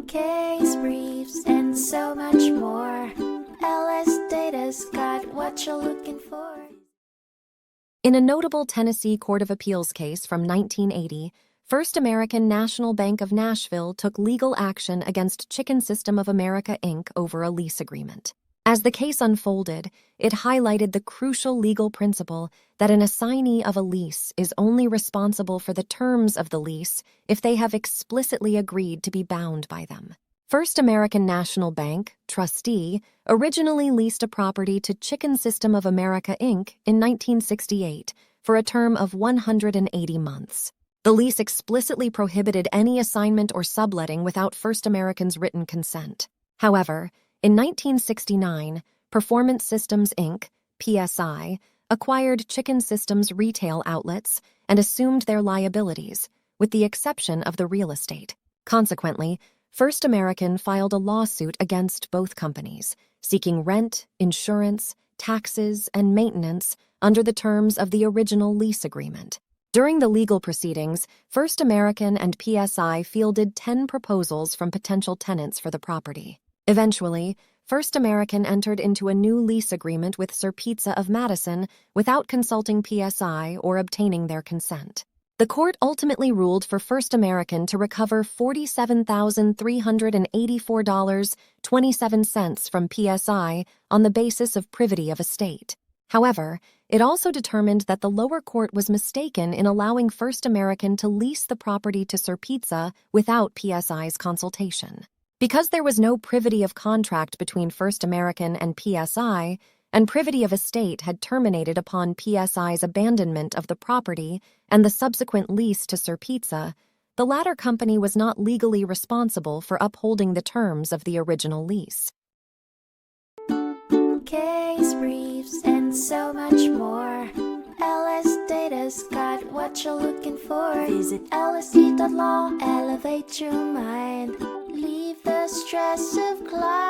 case briefs, and so much more. LSDat's got what you're looking for. In a notable Tennessee Court of Appeals case from 1980, First American National Bank of Nashville took legal action against Chicken System of America, Inc. over a lease agreement. As the case unfolded, it highlighted the crucial legal principle that an assignee of a lease is only responsible for the terms of the lease if they have explicitly agreed to be bound by them. First American National Bank, Trustee, originally leased a property to Chicken System of America, Inc. in 1968 for a term of 180 months. The lease explicitly prohibited any assignment or subletting without First American's written consent. However, in 1969, Performance Systems, Inc., PSI, acquired Chicken System's retail outlets and assumed their liabilities, with the exception of the real estate. Consequently, First American filed a lawsuit against both companies, seeking rent, insurance, taxes, and maintenance under the terms of the original lease agreement. During the legal proceedings, First American and PSI fielded 10 proposals from potential tenants for the property. Eventually, First American entered into a new lease agreement with Sir Pizza of Madison without consulting PSI or obtaining their consent. The court ultimately ruled for First American to recover $47,384.27 from PSI on the basis of privity of estate. However, it also determined that the lower court was mistaken in allowing First American to lease the property to Sir Pizza without PSI's consultation. Because there was no privity of contract between First American and PSI, and privity of estate had terminated upon PSI's abandonment of the property and the subsequent lease to Sir Pizza, the latter company was not legally responsible for upholding the terms of the original lease. Case briefs, and so much more. LSDat's got what you're looking for. Visit lsd.law, elevate your mind. Leave the stress of climb.